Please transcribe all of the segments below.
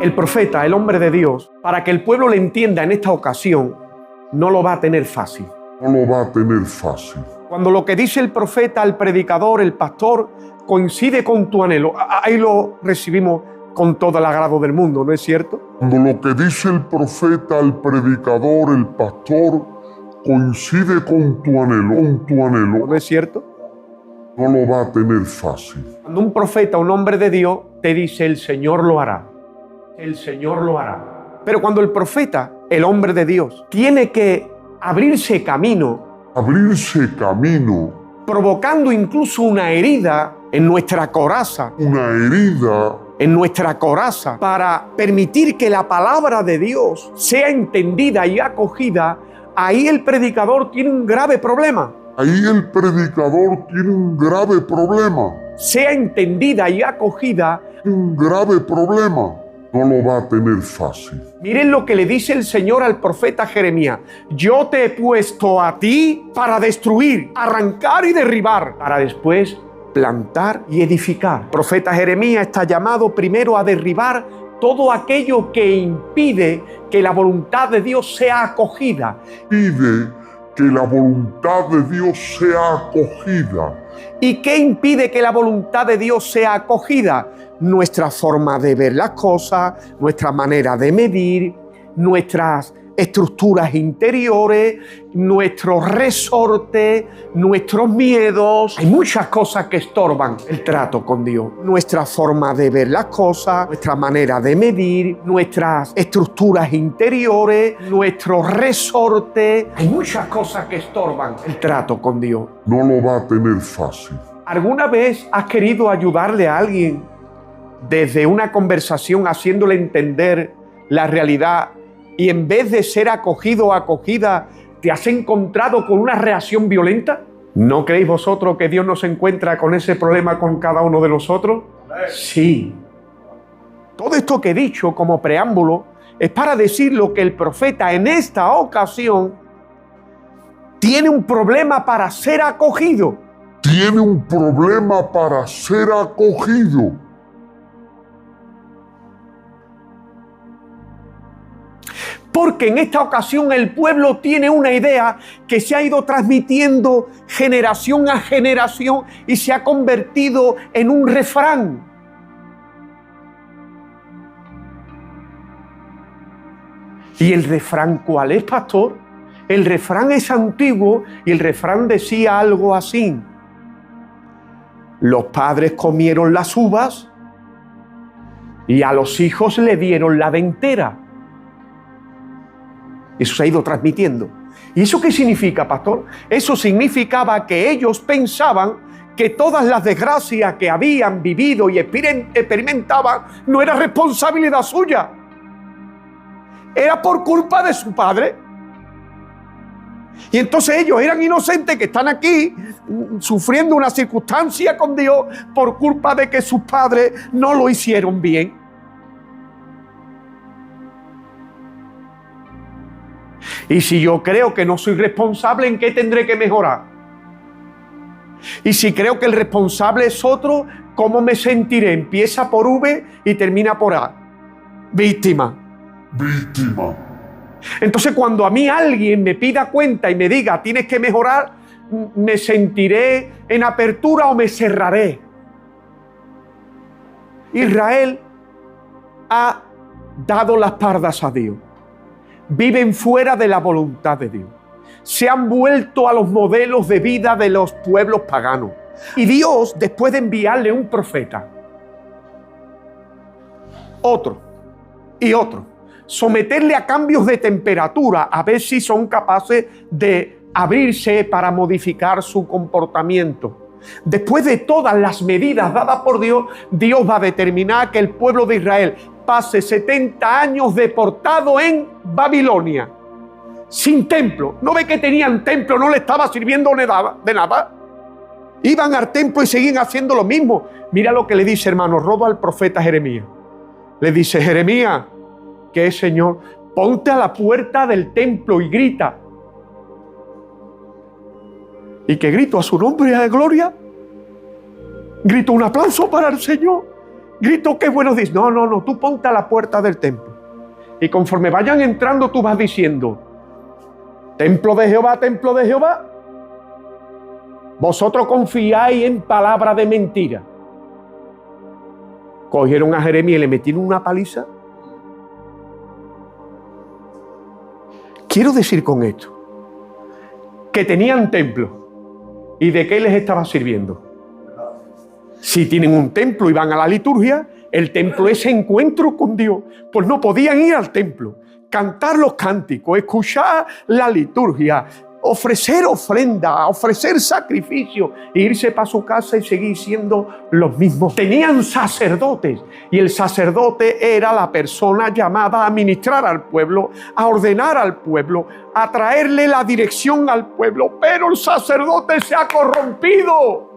El profeta, el hombre de Dios, para que el pueblo le entienda en esta ocasión, no lo va a tener fácil. No lo va a tener fácil. Cuando lo que dice el profeta, el predicador, el pastor, coincide con tu anhelo, ahí lo recibimos con todo el agrado del mundo, ¿no es cierto? Cuando lo que dice el profeta, el predicador, el pastor, coincide con tu anhelo, ¿No es cierto? no lo va a tener fácil. Cuando un profeta, un hombre de Dios, te dice, el Señor lo hará. El Señor lo hará. Pero cuando el profeta, el hombre de Dios, tiene que abrirse camino, provocando incluso una herida en nuestra coraza, para permitir que la palabra de Dios sea entendida y acogida, ahí el predicador tiene un grave problema. Sea entendida y acogida, no lo va a tener fácil. Miren lo que le dice el Señor al profeta Jeremías. Yo te he puesto a ti para destruir, arrancar y derribar, para después plantar y edificar. El profeta Jeremías está llamado primero a derribar todo aquello que impide que la voluntad de Dios sea acogida. Que la voluntad de Dios sea acogida. ¿Y qué impide que la voluntad de Dios sea acogida? Nuestra forma de ver las cosas, nuestra manera de medir, nuestras estructuras interiores, nuestros resortes, nuestros miedos. Hay muchas cosas que estorban el trato con Dios. Nuestra forma de ver las cosas, nuestra manera de medir, nuestras estructuras interiores, nuestros resortes. Hay muchas cosas que estorban el trato con Dios. No lo va a tener fácil. ¿Alguna vez has querido ayudarle a alguien desde una conversación haciéndole entender la realidad y en vez de ser acogido o acogida, te has encontrado con una reacción violenta? ¿No creéis vosotros que Dios no se encuentra con ese problema con cada uno de nosotros? Sí. Todo esto que he dicho como preámbulo es para decir lo que el profeta en esta ocasión tiene un problema para ser acogido. Porque en esta ocasión el pueblo tiene una idea que se ha ido transmitiendo generación a generación y se ha convertido en un refrán. ¿Y el refrán cuál es, pastor? El refrán es antiguo y el refrán decía algo así. Los padres comieron las uvas y a los hijos le dieron la dentera. Eso se ha ido transmitiendo. ¿Y eso qué significa, pastor? Eso significaba que ellos pensaban que todas las desgracias que habían vivido y experimentaban no era responsabilidad suya. Era por culpa de su padre. Y entonces ellos eran inocentes que están aquí sufriendo una circunstancia con Dios por culpa de que sus padres no lo hicieron bien. Y si yo creo que no soy responsable, ¿en qué tendré que mejorar? Y si creo que el responsable es otro, ¿cómo me sentiré? Empieza por V y termina por A. Víctima. Entonces, cuando a mí alguien me pida cuenta y me diga, tienes que mejorar, ¿me sentiré en apertura o me cerraré? Israel ha dado las espaldas a Dios. Viven fuera de la voluntad de Dios. Se han vuelto a los modelos de vida de los pueblos paganos. Y Dios, después de enviarle un profeta, otro y otro, someterle a cambios de temperatura, a ver si son capaces de abrirse para modificar su comportamiento. Después de todas las medidas dadas por Dios, Dios va a determinar que el pueblo de Israel pase 70 años deportado en Babilonia, sin templo. ¿No ve que tenían templo? No le estaba sirviendo de nada. Iban al templo y seguían haciendo lo mismo. Mira lo que le dice, hermano Rodo, al profeta Jeremías. Le dice, Jeremías, ¿qué es, Señor? Ponte a la puerta del templo y grita. ¿Y qué grito? ¿A su nombre y a la gloria? Grito un aplauso para el Señor. grito qué bueno, dice, no, tú ponte a la puerta del templo. Y conforme vayan entrando, tú vas diciendo, templo de Jehová, vosotros confiáis en palabra de mentira. Cogieron a Jeremías y le metieron una paliza. Quiero decir con esto que tenían templo. ¿Y de qué les estaba sirviendo? Si tienen un templo y van a la liturgia, el templo es encuentro con Dios. Pues no podían ir al templo, cantar los cánticos, escuchar la liturgia, ofrecer ofrenda, ofrecer sacrificio, e irse para su casa y seguir siendo los mismos. Tenían sacerdotes y el sacerdote era la persona llamada a ministrar al pueblo, a ordenar al pueblo, a traerle la dirección al pueblo. Pero el sacerdote se ha corrompido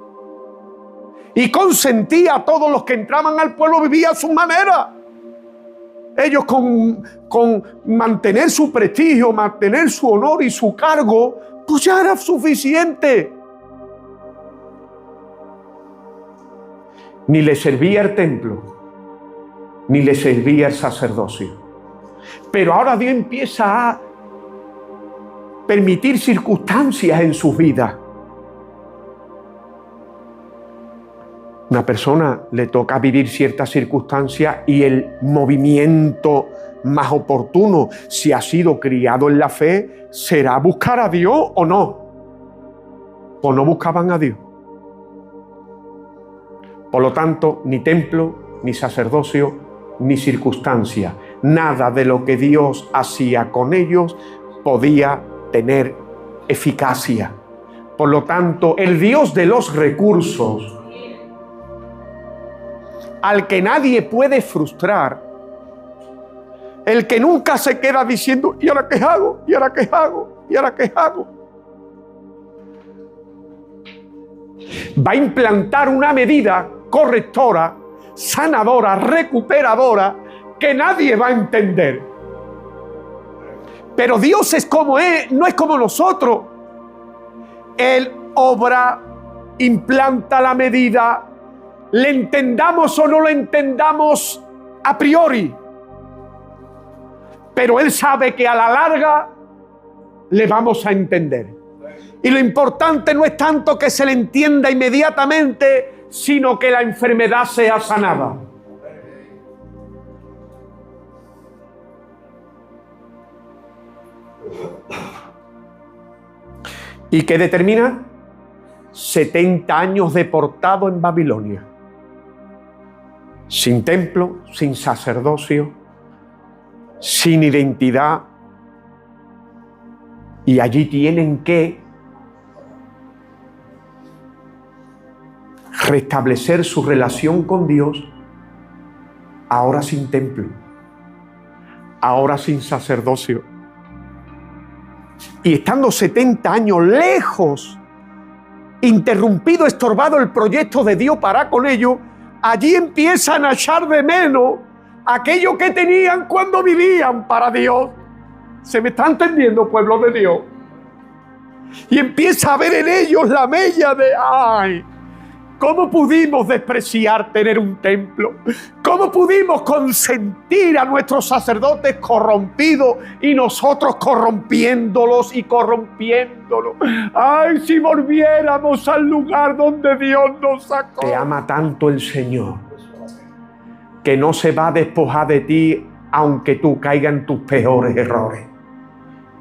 y consentía a todos los que entraban al pueblo, vivía a su manera. Ellos con mantener su prestigio, mantener su honor y su cargo, pues ya era suficiente. Ni le servía el templo, ni le servía el sacerdocio. Pero ahora Dios empieza a permitir circunstancias en sus vidas. Una persona le toca vivir ciertas circunstancias y el movimiento más oportuno, si ha sido criado en la fe, será buscar a Dios o no. O no buscaban a Dios. Por lo tanto, ni templo, ni sacerdocio, ni circunstancia. Nada de lo que Dios hacía con ellos podía tener eficacia. Por lo tanto, el Dios de los recursos, al que nadie puede frustrar, el que nunca se queda diciendo, ¿y ahora qué hago? ¿Y ahora qué hago? ¿Y ahora qué hago? Va a implantar una medida correctora, sanadora, recuperadora, que nadie va a entender. Pero Dios es como Él, no es como nosotros. Él obra, implanta la medida, le entendamos o no lo entendamos a priori, pero Él sabe que a la larga le vamos a entender. Y lo importante no es tanto que se le entienda inmediatamente, sino que la enfermedad sea sanada. ¿Y qué determina? 70 años deportado en Babilonia. Sin templo, sin sacerdocio, sin identidad. Y allí tienen que restablecer su relación con Dios, ahora sin templo, ahora sin sacerdocio. Y estando 70 años lejos, interrumpido, estorbado el proyecto de Dios para con ellos, allí empiezan a echar de menos aquello que tenían cuando vivían para Dios. ¿Se me está entendiendo, pueblo de Dios? Y empieza a ver en ellos la mella de ¡ay! ¿Cómo pudimos despreciar tener un templo? ¿Cómo pudimos consentir a nuestros sacerdotes corrompidos y nosotros corrompiéndolos y corrompiéndolos? ¡Ay, si volviéramos al lugar donde Dios nos sacó! Te ama tanto el Señor que no se va a despojar de ti aunque tú caigas en tus peores errores.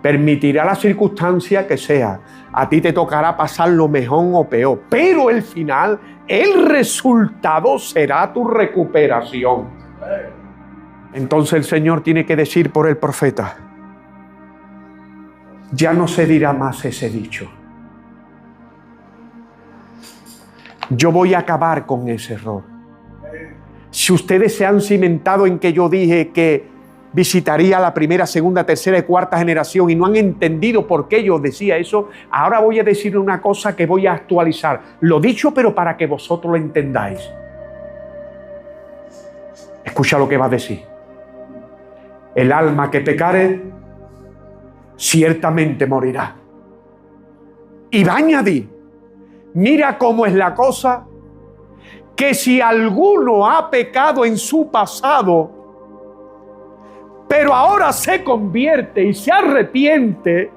Permitirá la circunstancia que sea. A ti te tocará pasar lo mejor o peor, pero el final, el resultado será tu recuperación. Entonces el Señor tiene que decir por el profeta, ya no se dirá más ese dicho. Yo voy a acabar con ese error. Si ustedes se han cimentado en que yo dije que visitaría la primera, segunda, tercera y cuarta generación y no han entendido por qué yo decía eso, ahora voy a decir una cosa que voy a actualizar. Lo dicho, pero para que vosotros lo entendáis. Escucha lo que va a decir. El alma que pecare, ciertamente morirá. Y va a añadir, mira cómo es la cosa, que si alguno ha pecado en su pasado, pero ahora se convierte y se arrepiente,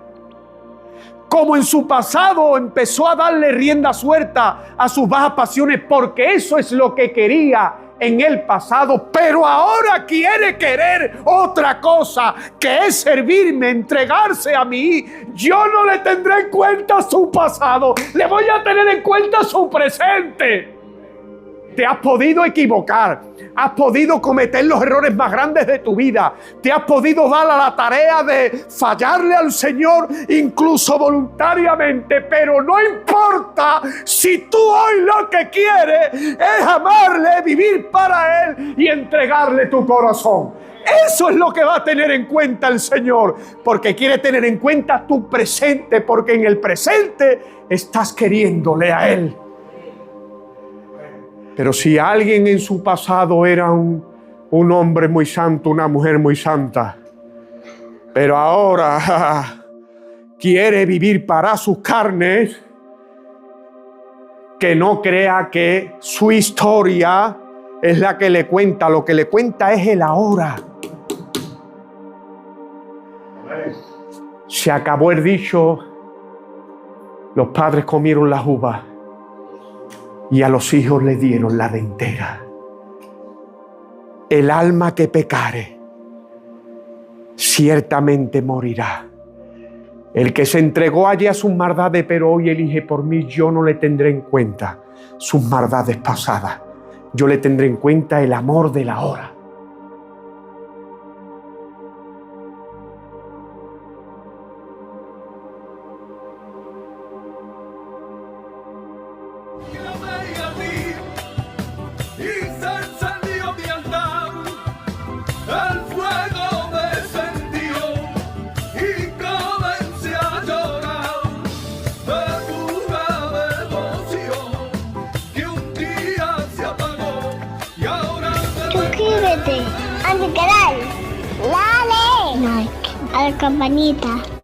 como en su pasado empezó a darle rienda suelta a sus bajas pasiones, porque eso es lo que quería en el pasado, pero ahora quiere querer otra cosa, que es servirme, entregarse a mí. Yo no le tendré en cuenta su pasado, le voy a tener en cuenta su presente. Te has podido equivocar, has podido cometer los errores más grandes de tu vida, te has podido dar a la tarea de fallarle al Señor, incluso voluntariamente, pero no importa si tú hoy lo que quieres es amarle, vivir para Él y entregarle tu corazón. Eso es lo que va a tener en cuenta el Señor, porque quiere tener en cuenta tu presente, porque en el presente estás queriéndole a Él. Pero si alguien en su pasado era un hombre muy santo, una mujer muy santa, pero ahora quiere vivir para sus carnes, que no crea que su historia es la que le cuenta. Lo que le cuenta es el ahora. Se acabó el dicho, los padres comieron las uvas y a los hijos le dieron la dentera. El alma que pecare, ciertamente morirá. El que se entregó allí a sus maldades, pero hoy elige por mí, yo no le tendré en cuenta sus maldades pasadas. Yo le tendré en cuenta el amor de la hora. Suscríbete a mi canal, dale like a la campanita.